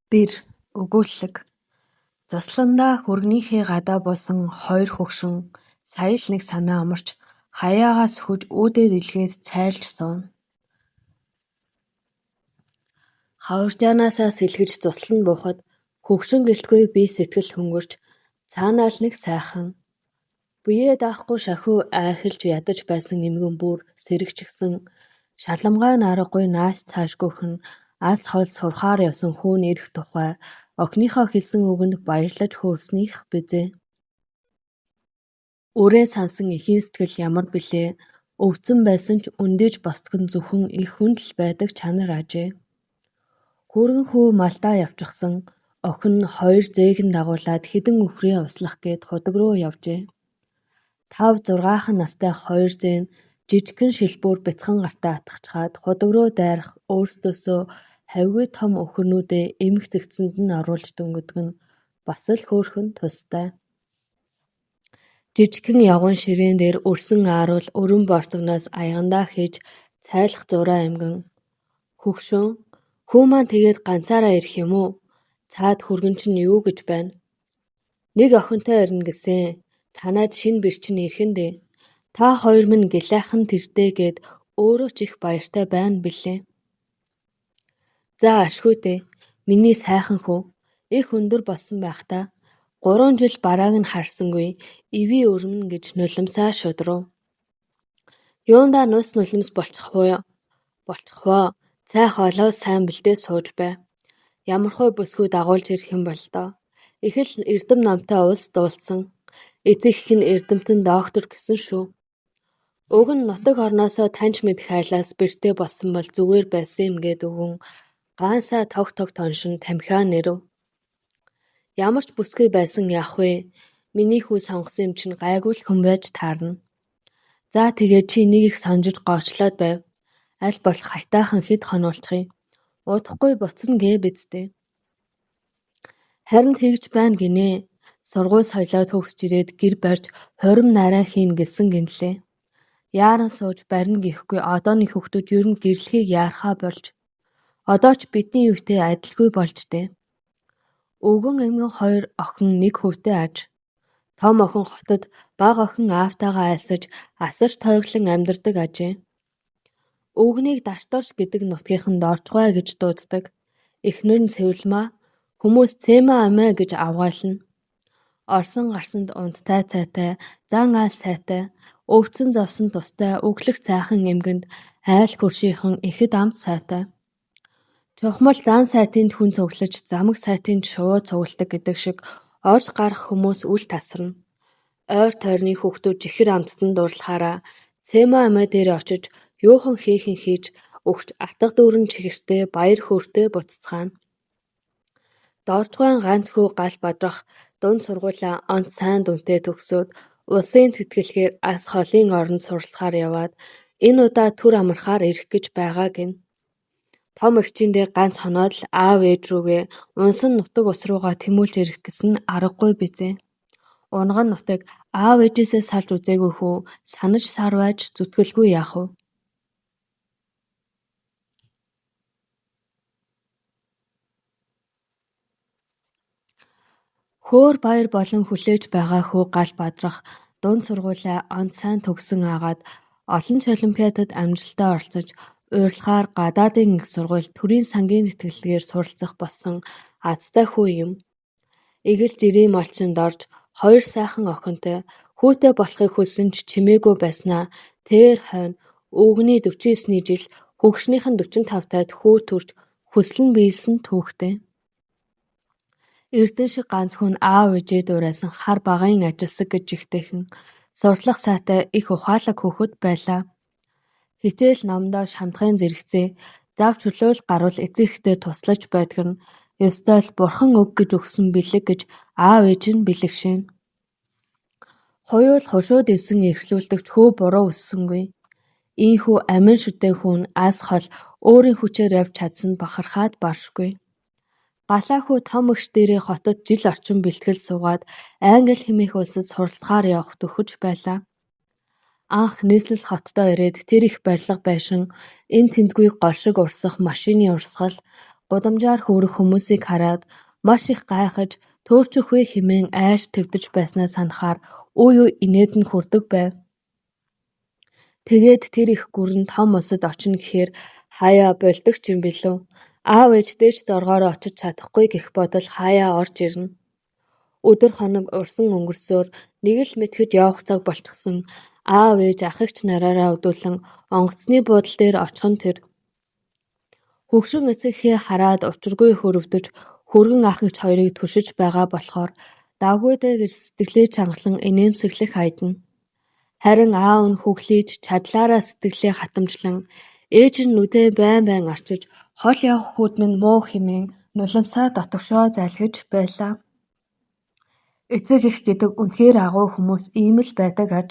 Бэр өгүүлэг Зослондоо хүргэнийхээ гадаа буусан хоёр хөгшин сая л нэг санаа амарч хаяагаас хөж үүдээд илгээд цайрлж сууна. Хаваржаанаасаа сэлгэж цуслан буухад хөгшин гэлтгүй би сэтгэл хөнгөрч цаанаа л нэг сайхан. Буяа даахгүй шахуу айхилж ядаж байсан эмгэн бүр сэрэгчгсэн шаламгай наргагүй нааш цаашгүйхэн алс хол сурхаар явсан хүүн ирэх тухай охиныхоо хэлсэн үгэнд баярлаж хөөрснийх бизээ. Үрээ сансан эхийн сэтгэл ямар билээ өвцөн байсан ч өндөөж босдгон зөвхөн их хүнд л байдаг чанар ажээ. Хүүргэн хүү малтаа явчихсан охин хоёр зээгэн дагуулад хідэн өхрөө услах гээд худаг руу явжээ. 5-6 настай хоёр зээн жижигхэн шилбүүр бяцхан гартаа атгачаад худаг руу дайрах өөрсдөөсөө хавьгүй том өхөрнүүдээ эмх зэгцэнд нь оруулж дөнгөдөг нь бас л хөөрхөн тустай. Жижигхэн явган ширээн дээр өрсөн ааруул өрөн борцогноос аягандаа хийж цайлах зураа эмгэн. Хөгшөн хүү маань тэгээд ганцаараа ирэх юм уу? Цаад хүргэн чинь юу гэж байна? Нэг охинтой ирнэ гэсэн. Танайд шинэ бэр чинь ирэхэндээ. Та хоёр минь гэлайхан тэртээ гээд өөрөө ч их баяртай байна билээ. За ашгүйтэй. Миний сайхан хүү. Их өндөр болсон байх та. 3 жил барааг нь харсангүй ивээ өрмөн гэж нулимсаа шудруу. Юундаа нус нулимс болчих уу? Болчихвоо. Цай хоолоо сайн бэлдээ сууж бай. Ямархуу бүсгүй дагуулж ирэх юм бол доо. Их л эрдэм намтай улс дуулсан. Эцэг их нь эрдэмтэн доктор гэсэн шүү. Уг нь нутаг орноосоо таньж мэдэх айлаас бэртээ болсон бол зүгээр байсан юм гээд өгөн гаансаа тог тоншин тамхиа нэрв. Ямар ч бүсгүй байсан яах вэ? Миний хүү сонгосон юм чинь гайгүй л хүн байж таарна. За тэгээд чи энийг их сонжиж гоочлоод байв. Аль болох хайтаахан хэд хонуулчихъя. Удахгүй буцна гээ бидтэй. Харин тэгж байна гинэ. Сургууль соёлоод хөгсч ирээд гэр барьж хорим нараа хийн гэсэн гинлээ. Яаран сууж барина гэхгүй одооны хүүхдүүд ер нь гэрлэхийг яархаа болж. Одоо ч бидний үетэй адилгүй болж дээ. Өвгөн эмгэн 2 охин 1 хөвтэй аж. Том охин хотод бага охин аавтайгаа айлсаж асар тойглон амьдардаг ажээ. Өвгнийг Дашторч гэдэг нутгийнхан доржгой гэж дууддаг. Эхнэр нь Цэвэрлмаа хүмүүс Цэма амиа гэж авгаална. Орсон гарсанд унттай цайтай, зан аал сайтай, өвцөн зовсон тустай өглөх цайхан эмгэнд айл хөршийнхэн ихэд амт сайтай. Чухмал зан сайтынд хүн цуглаж, замаг сайтынд шувуу цугладаг гэдэг шиг орж гарах хүмүүс үл тасарна. Ойр тойрны хүүхдүүд жихэр амттан дурлахаараа Цэма амиа дээр очиж юухан хийхэн хийж өгч атга дүүрэн чихэртэй баяр хөөртэй буцацгаана. Доржгойн ганц хүү гал бодрох дунд сургуулаа онц сайн дүнтэй төгсөөд улсын тэтгэлгээр ас холын оронд суралцахаар яваад энэ удаа түр амархаар ирэх гэж байгаа гин. Том эгчиндээ ганц хоноод л аав ээж рүүгээ унсан нутаг ус руугаа тэмүүлж ирэх гэсэн аргагүй бизээ. Унган нутаг аав ээжээсээ салж үзээгүй хүү санаж сарвайж зүтгэлгүй яах вэ? Хөөр баяр болон хүлээж байгаа хүү гал бадрах дунд сургуулаа онц сайн төгсөн агаад олон ч олимпиадад амжилтаа оролцож урилгаар гадаадын их сургууль төрийн сангийн тэтгэлгээр суралцах болсон азтай хүү юм. Игэл жирийн малчинд орж 2 сайхан охинтой хүүтэй болохыг хүссэн ч чимээгүй байснаа тэр хойно өвгний 49-ний жил хөгшнийхэн 45-тайд хүү төрж хүслэн биелсэн түүхтэй. Эрдэн шиг ганц хүн аав ээжээ дуурайсан хар багын ажилсаг гэж ихтэйхэн суртлах сайтай их ухаалаг хүүхэд байлаа. Хичээл номдоо шамдахын зэрэгцээ зав чөлөөл гарвал эцэгтэй туслаж байдаг нь ёстой л бурхан өг гэж өгсөн бэлэг гэж аав ээж нь бэлэгшээн. Хуйуул хушуу дэвсэн эрхлүүлдэгч хөө буруу өссөнгүй. Ийхүү амин шүтээ хүн ас хол өөрийн хүчээр явж чадсан бахархаад баршгүй. Галаа хүү том эгч дээрээ хотод жил орчим бэлтгэл суугаад англи хэмээх улсад суралцахаар явах төхөж байлаа. Анх нийслэл хоттоо ирээд тэр их барилга байшин энэ тэндгүй гол шиг урсах машины урсгал Гудамжаар хөөрөх хүмүүсийг хараад маш их гайхаж төөрчөх вэ хэмээн айж твдэж байснаа санахаар уу инээд нь хүрдэг байв. Тэгээд тэр их гүрэн том усад очино гэхээр хаяа болдог ч юм билүү. Аав ээжтэй ч зоргоор очиж чадахгүй гэх бодол хаяа орж ирнэ. Өдөр хоног урсан өнгөрсөөр нэг л мэтгэж явах цаг болчихсон аав ээж ах эгч нараараа өдүүлэн онгоцны буудлын дээр очихын тэр. Хөгшин эцэгхээ хараад учиргүй хөрөвдөж хөргөн ах эгч хоёрыг түшиж байгаа болохоор давгүй дээ гэж сэтгэлээ чангалан инээмсэглэх айдна. Харин аав нь хөглийж чадлаараа сэтгэлээ хатамжлан ээж нь нүдээ байн байн арчиж хол явах хүүд минь муу хэмээн нулимсаа дотогшоо залгиж байлаа. Эцэг их гэдэг үнэхээр агуу хүмүүс ийм л байдаг аж.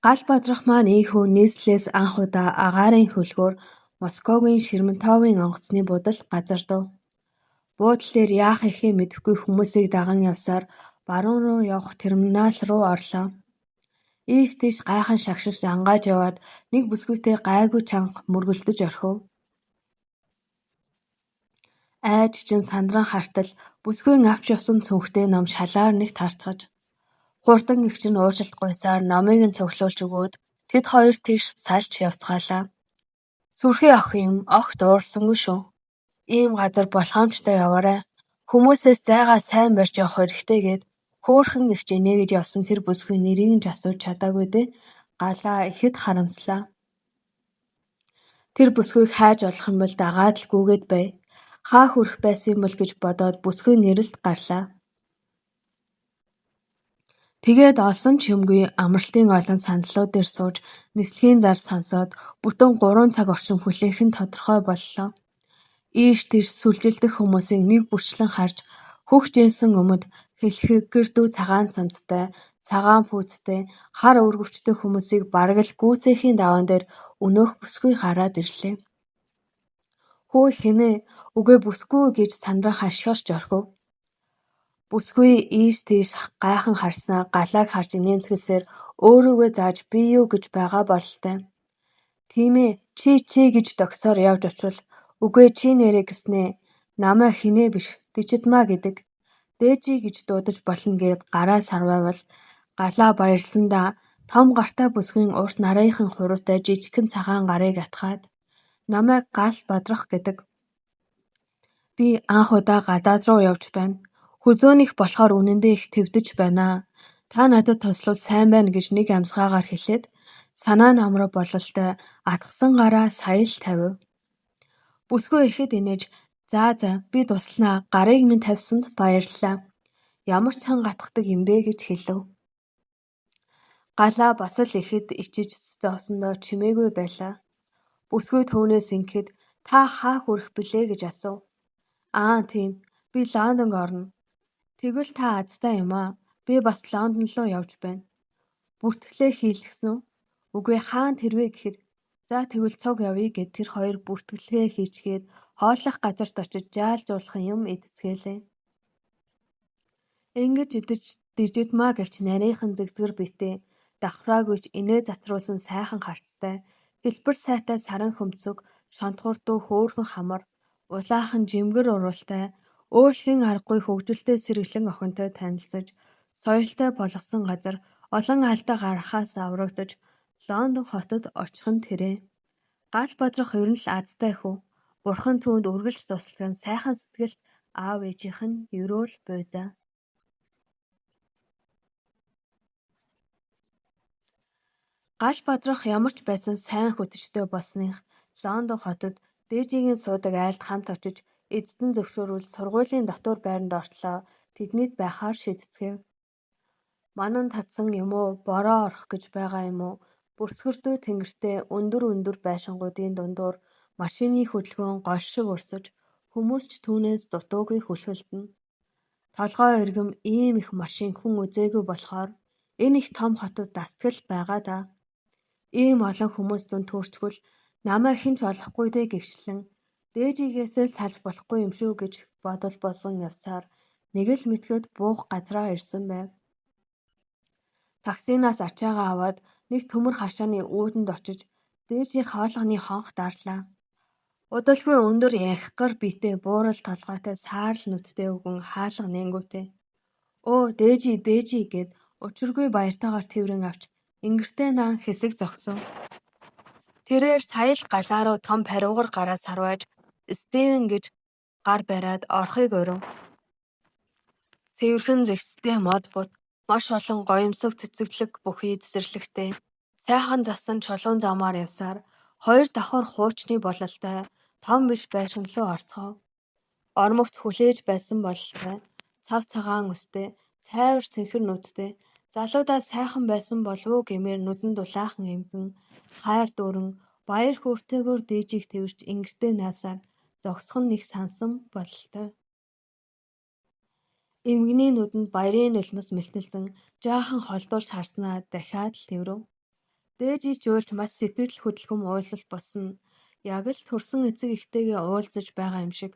Гал бадрах маань ийхүү нийслэлээс анх удаа агаарын хөлгөөр Москвагийн Шерментовын онгоцны буудал газардав. Буудлын дээр яах ихээ мэдэхгүй хүмүүсийг даган явсаар баруун руу явах терминал руу орлоо. Ийш тийш гайхан шагшиж ангааж яваад нэг бүсгүйтэй гайгүй чанга мөргөлдөж орхив. Айж чин сандран хартал бүсгүйн авч явсан цүнхтэй ном шалаар нэгт харцгаж. Хурдан их чинь уушлалт гуйсаар номыг нь цуглуулж өгөөд тэд хоёр тийш салж явцгаалаа. Сүрхий охин юм огт уурсангүй шүү. Ийм газар болохоомжтой яваарай. Хүмүүсээс зайгаа сайн барьж явах хэрэгтэй гэд хөөхөн их инээгээд явсан тэр бүсгүй нэрийг нь асууж чадаагүй дээ. Галаа ихэд харамслаа. Тэр бүсгүйг хайж олох юм бол дагаад л гүгээд бай. Хаа хүрэх байсан юм бол гэж бодоод бүсгүй нэрэлт гарлаа. Тэгээд олсон ч юмгүй амралтын олон сандалууд дээр сууж нислэгийн зар сонсоод бүтэн 3 цаг орчим хүлээх нь тодорхой боллоо. Ийш тийш сүлжилдэх хүмүүсийг нэг бүрчлэн харж хөх жинсэн өмд хэлхэгэрдүү цагаан цамцтай, цагаан пүүцтэй, хар өргөвчтэй хүмүүсийг бараг л гүйцээхийн даваан дээр өнөөх бүсгүй гараад ирлээ. Хөө хинэ үгүй бүсгүй гэж сандран хашгирч орхив. Бүсгүй ийш тийш гайхан харснаа галааг харж инээмсэглсээр өөрийгөө зааж би юу гэж байгаа бололтой. Тийм ээ чи гэж доксоор явж очвол үгүй чи нэрээ гэснээ намаа хинээ биш дижидмаа гэдэг. Дээжи гэж дуудаж болно гээд гараа сарвайвал галаа баярлсандаа том гартай бүсгүйн урт нарийнхан хуруутай жижигхэн цагаан гарыг атгаад намайг гал бадрах гэдэг. Би анх удаа гадаад руу явж байна. Хүзөөнийх болохоор үнэндээ их твдэж байна. Та надад тослол сайн байна гэж нэг амсгаагаар хэлээд санаа намраа бололтой атгсан гараа сая л тавив. Бүсгүй ихэд инээж за би тусланаа гарыг минь тавьсанд баярлалаа. Ямар ч хан гатгадаг юм бэ гэж хэлв. Галаа бас л ихэд ичиж зовсондоо чимээгүй байлаа. Бүсгүй түүнээс ингэхэд та хаа хүрэх билээ гэж асуув. Аа тийм би Лондонд орно. Тэгвэл та азтай юм аа. Би бас Лондон руу явж байна. Бүртгэлээ хийлгсэн үү? Үгүй хаана тэрвэ гэхэд за тэгвэл цог явъя гэд тэр хоёр бүртгэлээ хийчгээд хооллох газарт очиж жаал жуулхан юм эдцгээлээ. Ингэж идэж дижидмаа гэлч нарийнхан зэгзгэр битээ давхраагүйч инээ зацруулсан сайхан харцтай хэлбэр сайтай саран хөмцөг шонтгуурдуу хөөрхөн хамар улаахан жимгэр уруултай өөлхийн аргагүй хөгжилтэй сэргэлэн охинтой танилцаж соёлтой болгосон газар олон алдаа гарахаас аврагдаж Лондон хотод очих нь тэрэ. Гал бадрах ер нь л азтай хүү. Бурхан түүнд үргэлж туслах нь сайхан сэтгэлт аав ээжийнх нь ерөөл буйзаа. Гал бадрах ямар ч байсан сайн хөтөчтэй болсных Лондон хотод дээжигийн суудаг айлд хамт очиж эзэдэн зөвшөөрвөл сургуулийн дотор байранд ортлоо тэднийд байхаар шийдцгээв. Манан татсан юм уу бороо орох гэж байгаа юм уу? Бүрсгэрдүү тэнгэртэй өндөр байшингуудын дундуур машины хөдөлгөөн гол шиг урсаж хүмүүс ч түүнээс дутуугүй хүлхэлдэнэ. Толгой иргэм ийм их машин хүн үзээгүй болохоор энэ их том хотод дасгал байгаа да. Ийм олон хүмүүс дунд төрчгөл намайг хинч олохгүй дээ гэгчлэн дээжигээсээ салж болохгүй юм шүү гэж бодол болгон явсаар нэг л мэтгэд буух газраа ирсэн байв. Таксинаас ачаагаа аваад нэг төмөр хашааны үүдэнд очиж дээжийн хоолгоны хонх дарлаа. Удалгүй өндөр янхгар биетэй буурал толгойтой саарл нүдтэй өвгөн хаалга нэнгүүтэй. Өө дээжи гэд учиргүй баяртайгаар тэрвэн авч ингэртэй наан хэсэг зогсон. Тэрээр сая л галаа руу том париугар гараа сарвайж Стивен гэж гар бариад орохыг урив. Цэвэрхэн зэгцтэй мод бут маш олон гоёмсог цэцэглэг бүхий цэцэрлэгтэй. Сайхан засан чулуун замаар явсаар 2 давхар хуучны бололтой том биш байшин руу орцгов. Ормогц хүлээж байсан бололтой цав цагаан өстэй цайвар цэнхэр нүдтэй залуудаа сайхан байсан болов уу гэмээр нүдэнд дулаахан эмгэн хайр дүүрэн баяр хөөртэйгээр дээжийг тэрвэрч ингэртэй наасаар зогсох нь нэг сансан бололтой. Эмгэний нүдэнд баярын нулимс мэлтэлсэн жаахан холдуулж харснаа дахиад л тэрв. Дээжий ч уйлж маш сэтгэл хөдлөм уйлсалт болсон. Яг л төрсөн эцэг эхтэйгээ уулзаж байгаа юм шиг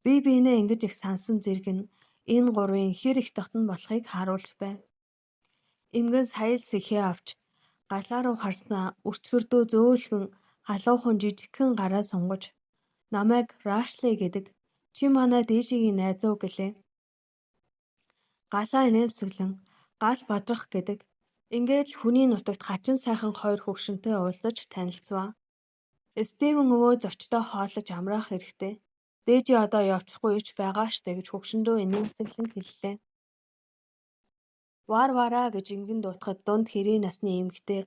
бие биенээ ингэж их сансан зэрэг нь энэ гурвын хэр их дотн болохыг харуулж байв. Эмгэн сая л сэхээ авч галаа руу харснаа үрчгэрдөө зөөлгөн халуухан жижигхэн гараа сунгаж намайг Рашле гэдэг чи манай дээжигийн найз уу гэлээ. Галаа инээмсэглэн гал бадрах гэдэг ингээд л хүний нутагт хачин сайхан хоёр хөгшөнтэй уулзаж танилцваа. Стивен өвөө зочдоо хоолож амраах хэрэгтэй. Дээжи одоо явчихгүй ич байгаа штэ гэж хөгшөндөө инээмсэглэн хэллээ. Варвараа гэж эмгэн дуутахад дунд хэрийн насны эмэгтэй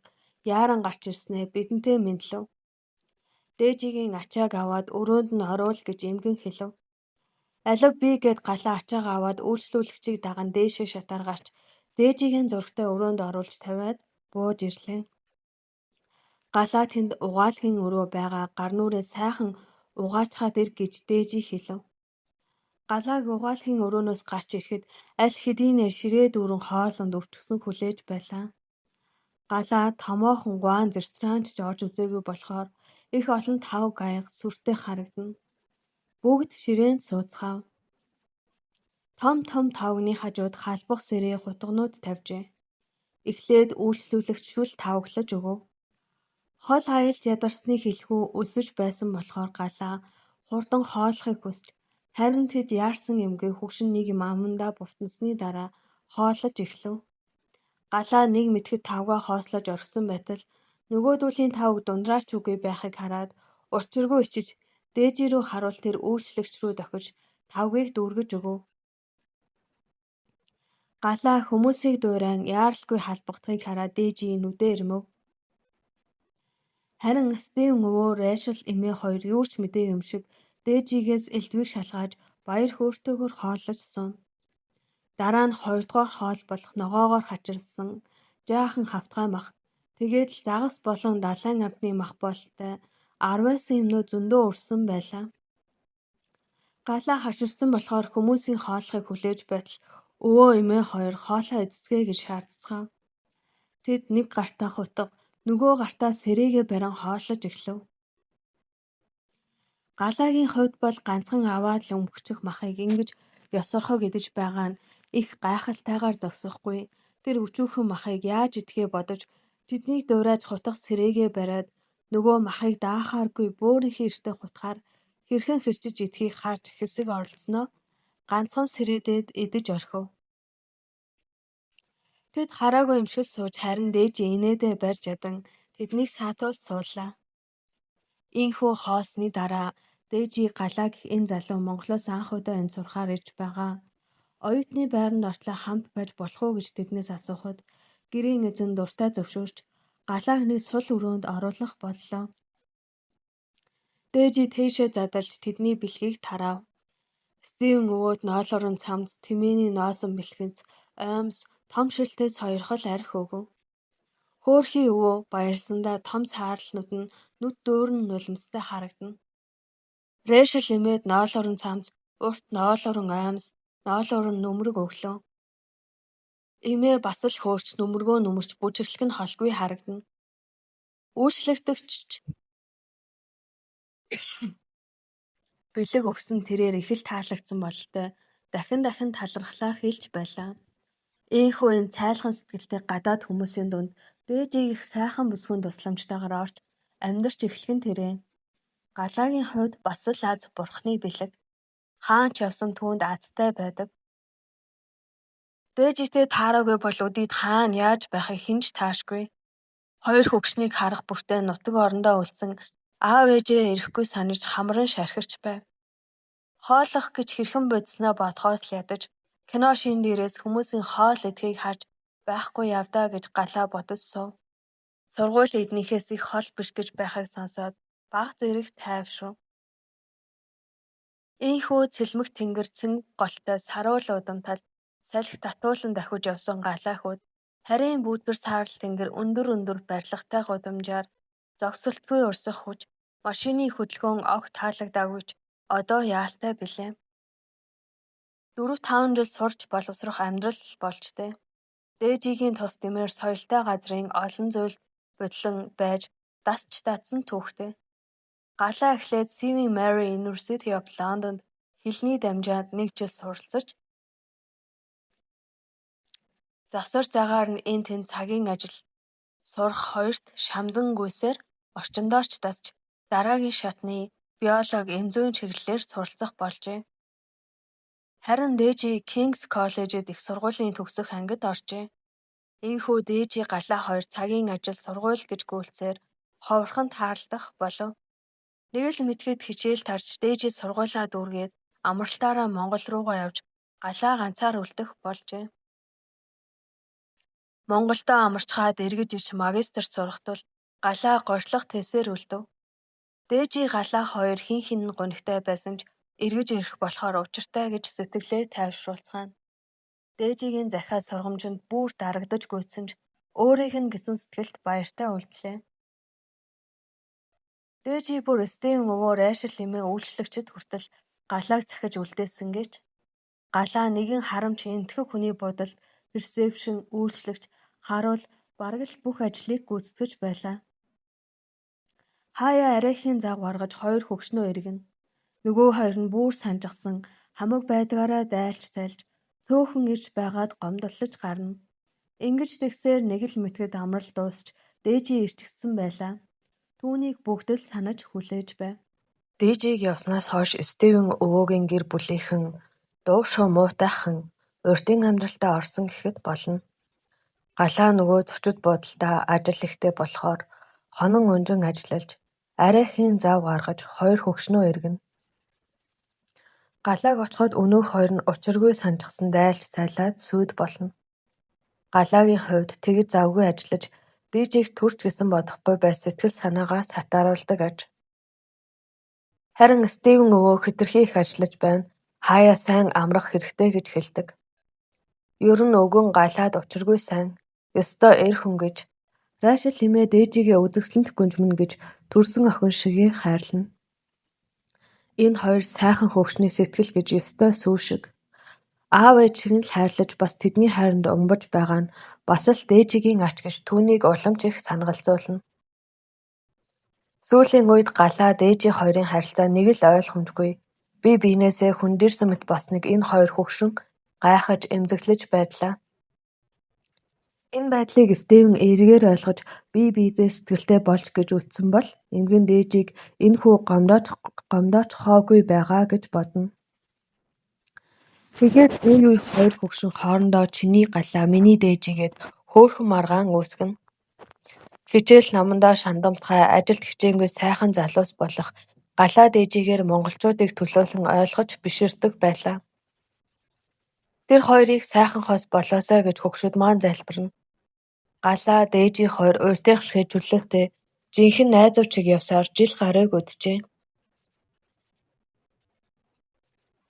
яаран гарч ирснээ бидэнтэй мэдлэв. Дээжигийн ачааг аваад өрөөнд нь оруул гэж эмгэн хэлв. Алив би гэд галаа ачаагаа аваад үйлчлүүлэгчийг даган дээшээ шатаар гарч дээжигийн зурагтай өрөөнд оруулж тавиад бууж ирлээ. Галаа тэнд угаалгын өрөө байгаа гар нүрээ сайхан угаачхаад ир гэж дээжи хэлв. Галааг угаалгын өрөөнөөс гарч ирэхэд аль хэдийнэ ширээ дүүрэн хоолонд өвчгсөн хүлээж байлаа. Галаа томоохон гуан зэрцраанч орж үзээгүй болохоор их олон тав гаяг сүртэй харагдана. Бүгд ширээнд сууцгаав. Том тавгны хажууд халбах сэрээ хутганууд тавьжээ. Эхлээд үйлчлүүлэгч шүл тавглаж өгөв. Хол аялж ядарсны хэлхүү өсөж байсан болохоор галаа хурдан хоолохыг хүсч харин тэд яарсан эмгээ хөгшин нэг юм амандаа бутнасны дараа хоолож эхлэв. Галаа нэг мэтгэд тавгаа хоослож орхисон байтал нөгөөдүүлийн тавг дундраач үгүй байхыг хараад учиргүй ичиж дээжи рүү харуул тэр үйлчлэгч рүү дохиж тавгийг дүүргэж өгөв. Галаа хүмүүсийг дуурайн яаралгүй халбагдахыг хараад дээжи нүдээ ирмэв. Харин Стивен өвөө Рэйчел эмээ хоёр юу ч мэдээ юм шиг дээжигээс элдвийг шалгааж баяр хөөртэйгээр хооллож сууна. Дараа нь 2 дугаар хоол болох ногоогоор хачирсан жаахан хавтгай мах тэгээд л загас болон далайн амтны мах болтой 10-аас өмнө зөндөө урсан байлаа. Галаа хаширсан болохоор хүмүүсийн хооллохыг хүлээж байтал өвөө эмээ хоёр хоолоо эзэцгээ гэж шаардцгаав. Тэд нэг гартаа хутга нөгөө гартаа сэрээгээ барин хооллож эхлэв. Галаагийн хувьд бол ганцхан аваад л өмгчих махыг ингэж ёсорхог идэж байгаа нь их гайхалтайгаар зогсохгүй. Тэр өчүүхэн махыг яаж идэхээ бодож тэднийг дуурайж хутга сэрээгээ бариад нөгөө махыг даахааргүй бөөрийнхээ эртээ хутгаар хэрхэн хэрчиж идэхийг харж хэсэг оролцсноо ганцхан сэрээдээд идэж орхив. Тэд хараагүй юм шиг сууж харин дээжи инээдээ барьж ядан тэднийг саатуулж сууллаа. Ийхүү хоосны дараа дээжи галааг энэ залуу Монголоос анх удаа энэ сурахаар ирж байгаа. Оюутны байранд ортлоо хамт байж болох уу гэж тэднээс асуухад гэрийн эзэн дуртай зөвшөөрч галааг нэг сул өрөөнд оруулах боллоо. Дээжи тийшээ задалж тэдний бэлгийг тарав. Стивен өвөөд ноолорон цамц, тэмээний ноосон бэлгэнц, оймс, том шилтэй сойрхол арх өгөв. Хөөрхий өвөө баярсандаа том саарлнууд нь нүд дөөрн нулимстай харагдана. Рэйчел эмээд ноолорон цамц, урт ноолорон оймс, ноолорон нүмерэг өглөө. Эмээ бас л хөөрч нүмергөө нүмерч бүжиглэх нь холгүй харагдана. Үйлчлэгдэгч бэлэг өгсөн тэрээр их л таалагдсан бололтой дахин талархлаа хэлж байлаа. Ийхүү энэ цайлхан сэтгэлтэй гадаад хүмүүсийн дунд дээжийг их сайхан бүсгүйн тусламжтайгаар орж амьдарч эхлэх нь тэрээ. Галаагийн хувьд бас л аз бурхны бэлэг. Хаан ч явсан түүнд азтай байдаг. Дээжийтэй таараагүй бол өдийд хаан яаж байхыг хэн ч таашгүй. Хоёр хөгшнийг харах бүртээ нутаг орондоо үлдсэн аав ээжээ ирэхгүй санаж хамран шархирч байв. Хооллох гэж хэрхэн бодсноо бодхоос л ядаж кино шин дээрээс хүмүүсийн хоол идэхийг харж байхгүй явдаа гэж галаа бодож суув. Сургууль эднийхээс их хол биш гэж байхыг сонсоод баг зэрэг тайвшрав. Ийхүү цэлмэг тэнгэр цэнг голтой саруул удамтал салхи татуулан давхиж явсан галаахүүд харийн бүүдгэр саарал тэнгэр өндөр барилгатай гудамжаар зогсолтгүй урсах хүч машины хөдөлгөөн огт таалагдаагүй ч одоо яалтай билээ. 4-5 жил сурч боловсрох амьдрал болжтэй. Дээжигийн тус дэмээр соёлтой газрын олон зүйлд бодлон байж дасч дадсан түүхтэй. Галаа эхлээд Сивing Mary University of Londонд хэлний дамжаад 1 жил суралцаж завсар цагаар нь энэ тэнд цагийн ажил сурах хоёрт шамдан гүйсээр орчиндоо ч дасч дараагийн шатны биологи эмзүүн чиглэлээр суралцах болжээ. Харин дээжи King's College-д их сургуулийн төгсөх ангид оржээ. Ийхүү дээжи галаа хоёр цагийн ажил сургууль гэж гүйлцээр ховорхон таарлах болов. Нэг л мэтгэд хичээл тарж дээжи сургуулаа дүүргээд амралтаараа Монгол руугаа явж галаа ганцаар үлдэх болжээ. Монголдоо амарчхаад эргэж иж магистрт сурах тул галаа горьлох тесээр үлдэв. Дээжи галаа хоёр хин гонигтай байсан ч эргэж ирэх болохоор учиртай гэж сэтгэлээ тайвшруулцгаана. Дээжигийн захиа сургамжинд бүр дарагдаж гүйцсэн ч өөрийнх нь гэсэн сэтгэлд баяртай үлдлээ. Дээжи бүр Стивен өвөө Райшел эмээ үйлчлэгчид хүртэл галааг захиж үлдээсэн гэж. Галаа нэгэн харамч энтхэн хүний бодолд ресепшн үйлчлэгч харуул бараг л бүх ажлыг гүйцэтгэж байлаа. Хаяа арайхийн зав гаргаж хоёр хөгшнөө иргэн. Нөгөө хоёр нь бүр санжигсан хамаг байдгаараа дайлж цайлж цөөхөн ирж байгаад гомдоллож гарна. Ингэж тэгсээр нэг л мэтгэд амрал дуусч дээжи ирчихсэн байлаа. Түүнийг бүгд л санаж хүлээж байв. Дээжиг явснаас хойш Стивен өвөөгийн гэр бүлийнхэн дуушуу муутайхан урьдын амьдралтаа орсон гэхэд болно. Галаа нөгөө зочид буудалтаа ажил ихтэй болохоор хонон унжин ажиллаж арайхийн зав гаргаж хоёр хөгшнөө иргэн. Галааг очиход өнөөх хоёр нь учиргүй санжигсан дайлж цайлаад сүйд болно. Галаагийн хувьд тэгж завгүй ажиллаж дээжийг төрч гэсэн бодохгүй бай сэтгэл санаагаа сатааруулдаг аж. Харин Стивен өвөө хэтэрхий их ажиллаж байна. Хаяа сайн амрах хэрэгтэй гэж хэлдэг. Ер нь өгөн галаад учиргүй сайн. Ёстой эр хүн гэж Райшел эмээ дээжигээ үзэгсэлэнт гүнжмэн гэж төрсөн охин шигээ хайрлана. Энэ хоёр сайхан хөгшний сэтгэл гэж ёстой сүү шиг. Аав ээж шиг нь л хайрлаж бас тэдний хайранд умбаж байгаа нь бас л дээжигийн ач гэж түүнийг уламж их сангалзуулна. Сүүлийн үед галаа дээжи хоёрын харилцаа нэг л ойлгомжгүй. Би биенээсээ хүндэрсэн мэт босныг энэ хоёр хөгшин гайхаж эмзэглэж байдлаа. Энэ байдлыг Стивен эргээр ойлгож бие биедээ сэтгэлтэй болж гэж үтсэн бол эмгэн дээжийг энэ хүү гомдооч хоогүй байгаа гэж бодно. Тэгээд үе хоёр хөгшин хоорондоо чиний галаа миний дээжигээд хөөрхөн маргаан үүсгэн. Хичээл намандаа шандамтгай ажилд хичээнгүй сайхан залуус болох галаа дээжигээр монголчуудыг төлөөлөн ойлгож биширдэг байлаа. Тэр хоёрыг сайхан хос болоосой гэж хөгшөд маань залбирна. Галаа дээжи хоёр урьдынх шиг чөлөөтэй жинхэнэ найзууд шиг явсаар жил гаруйг үджээ.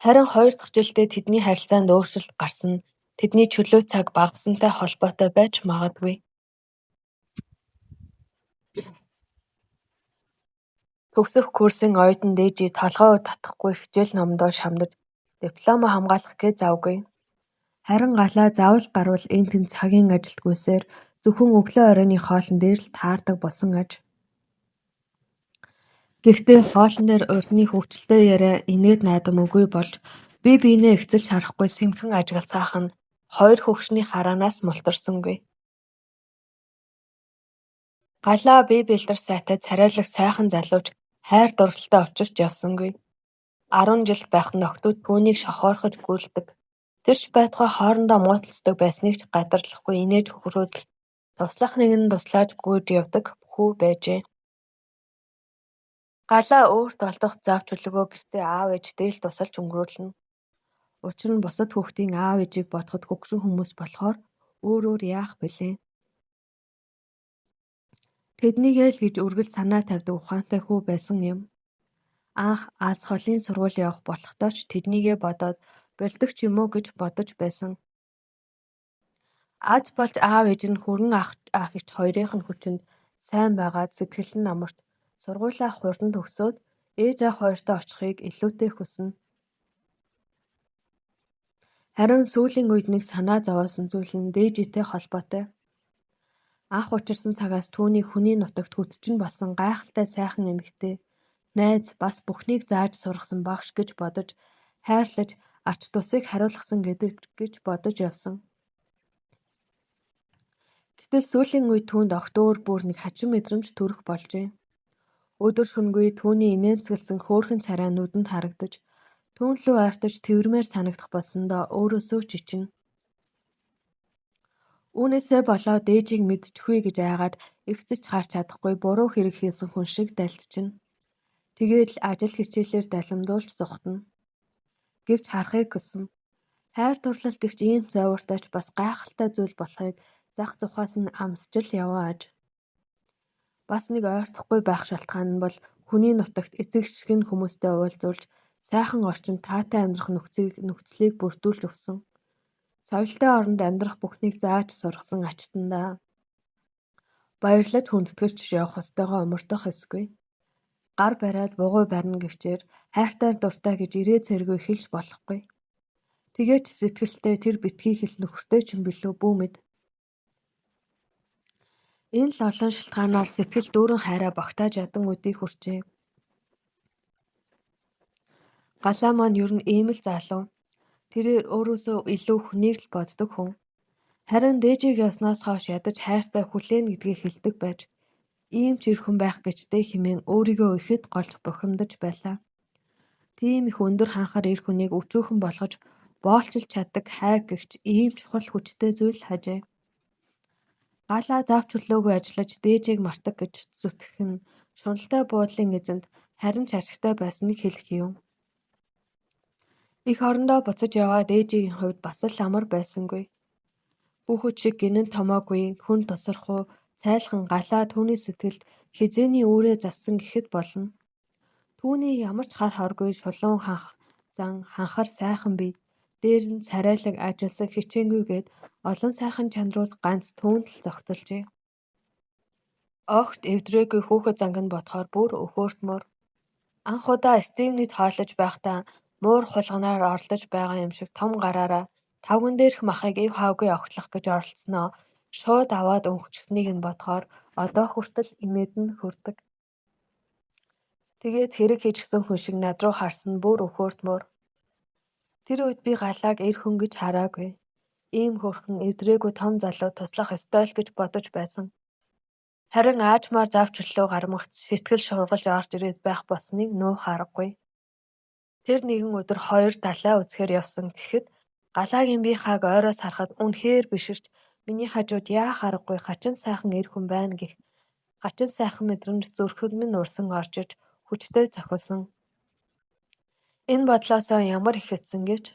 Харин 2 дахь жилдээ тэдний харилцаанд өөрчлөлт гарсан нь тэдний чөлөө цаг багассантай холбоотой байж магадгүй. Төгсөх курсын оюутан дээжи толгой татахгүй хичээл номдоо шамдаж дипломо хамгаалах гэж завгүй. Харин галаа заавал гарвал энэ тэнд цагийн ажилд гүйсээр зөвхөн өглөө оройны хоолн дээр л таардаг болсон аж. Гэхдээ хоолн дээр урдны хөвгчлөлтэй яриа инээд наадам үгүй болж бие биенээ эхэлж харахгүй сэмхэн ажиглацгаах нь хоёр хөгшний хараанаас мултарсангүй. Галаа бие бэлдэр сайтай царайлаг сайхан залууч хайр дурлалтай учирч явсангүй. 10 жил байх нөхдүүд түүнийг шохоорхож гүйлдэг. Тэр ч байтугай хоорондоо мууталцдаг байсныг ч гадарлахгүй инээж хөхрөөд туслах нэг нь туслаад гүйж явдаг хүү байжээ. Галаа өөрт олдох зав чөлөөгөө гэртээ аав ээжтэй л тусалж өнгөрүүлнэ. Учир нь бусад хүүхдийн аав ээжийг бодоход хөгшин хүмүүс болохоор өөр яах билээ. Тэднийгээ л гэж үргэлж санаа тавьдаг ухаантай хүү байсан юм. Анх аз холын сургууль явах болохдоо ч тэднийгээ бодоод болдог ч юм уу гэж бодож байсан. Аз болж аав ээж нь хүрэн ах ич хоёрын хүчинд сайн байгаад сэтгэл нь амарт сургуулаа хурдан төгсөөд ээж аав хоёртой очихыг илүүтэй хүснэ. Харин сүүлийн үед нэг санаа зовоосон зүйл нь дээжитэй холбоотой. Анх учирсан цагаас түүний хүний нутагт хүччин болсон гайхалтай сайхан эмэгтэй, найз бас бүхнийг зааж сургасан багш гэж бодож хайрлаж ач тусыг хариулгасан гэдэг гэж бодож явсан. Гэтэл сүүлийн үед түүнд огт өөр бүр нэг хачин мэдрэмж төрөх болжээ. Өдөр шөнөгүй түүний инээмсэглсэн хөөрхөн царай нүдэнд харагдаж, түүн лүү ойртож тэвэрмээр санагдах болсондоо өөрөөсөө ч ичнэ. Үүнээсээ болоод ээжийг мэдчихвээ гэж айгаад ихцэж харж чадахгүй буруу хэрэг хийсэн хүн шиг дальдчихна. Тэгээд л ажил хичээлээр далимдуулж зүхтана. Гэвч харахыг хүссэн. Хайр дурлал гэгч ийм зовоортойч бас гайхалтай зүйл болохыг зах зухаас нь амсч л яваа аж. Бас нэг ойртохгүй байх шалтгаан нь бол хүний нутагт эцэг шигэн хүмүүстэй уулзуулж сайхан орчинд таатай амьдрах нөхцөлийг бүрдүүлж өгсөн. Соёлтой оронд амьдрах бүхнийг зааж сургасан ачтандаа баярлаж хүндэтгэж явах ёстойгоо умартах эсгүй. Гар бариад бугуй барина гэвчээр хайртай дуртай гэж ирээ цэргүй хэлж болохгүй. Тэгээд сэтгэлдээ тэр битгий хэл нөхөртэй ч юм билүү бүү мэд. Энэ л олон шалтгаанаар сэтгэл дүүрэн хайраа багтааж ядан өдий хүрчээ. Галаа маань ер нь ийм л залуу. Тэрээр өөрөөсөө илүү хүнийг л боддог хүн. Харин дээжийг явснаас хойш ядаж хайртай хүлээн гэдгийг хэлдэг байж ийм ч эр хүн байх гэжтэй хэмээн өөрийгөө ихэд голж бухимдаж байлаа. Тийм их өндөр ханхар эр хүнийг өчүүхэн болгож боолчилж чаддаг хайр гэгч ийм чухал хүчтэй зүйл хажээ. Галаа зав чөлөөгүй ажиллаж дээжийг мартах гэж зүтгэх нь шуналтай буудлын эзэнд харин ч ашигтай байсныг хэлэх юм. Их орондоо буцаж яваад ээжийн хувьд бас л амар байсангүй. Хүүхэд шиг гинэн томоогүй хүн тосрох уу цайлхан галаа түүний сэтгэлд хизээний үүрээ зассан гэхэд болно. Түүний ямар ч хар хоргүй шулуун ханхар сайхан бий. Дээр нь царайлаг ажилсан хичээнгүйгээд олон сайхан чанарууд ганц түүнд л зохицолжээ. Огт эвдрээгүй хүүхэд занг нь бодохоор бүр өхөөртмөр. Анх удаа Стивнийд хоолож байхдаа муур хулганаар орлож байгаа юм шиг том гараараа тавган дээрх махыг ив хавгүй огтлох гэж оролцсноо шууд аваад өнгөчихснийг нь бодохоор одоо хүртэл инээд нь хүрдэг. Тэгээд хэрэг хийчихсэн хүн шиг над руу харсан бүр өхөөртмөр. Тэр үед би галааг эр хүн гэж хараагүй. Ийм хөрхөн эвдрээгүй том залуу туслах ёстой л гэж бодож байсан. Харин аажмаар зав чөлөө гармагц сэтгэл шургалж орж ирээд байх болсныг нуух аргагүй. Тэр нэгэн өдөр хоёр талаа үзэхээр явсан гэхэд галаагийн би хааг ойроос харахад үнэхээр биширч миний хажууд яах аргагүй хачин сайхан эр хүн байна гэх хачин сайхан мэдрэмж зүрхэм минь урсан орж иж хүчтэй цохилсон. Энэ бодлоосоо ямар их хэцсэн гэвч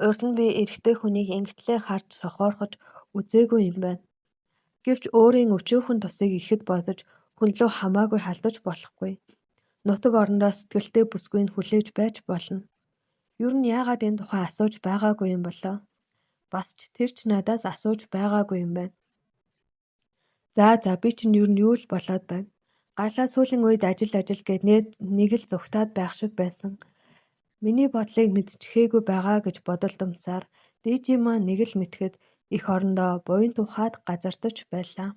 урд нь би эрэгтэй хүнийг ингэтлээ харж шохоорхож үзээгүй юм байна. Гэвч өөрийн өчүүхэн тусыг ихэд бодож хүн лөө хамаагүй халдаж болохгүй. Нутаг орондоо сэтгэлтэй бүсгүй нь хүлээж байж болно. Ер нь яагаад энэ тухай асууж байгаагүй юм болоо? Бас ч тэр ч надаас асууж байгаагүй юм байна. За би чинь ер нь юу л болоод байна. Галаа сүүлийн үед ажил гээд нэг л зүгтаад байх шиг байсан. Миний бодлыг мэдчихээгүй байгаа гэж бодолдомцаар дээжийн маань нэг л мэдхэд их орондоо буян тухайд газардаж байлаа.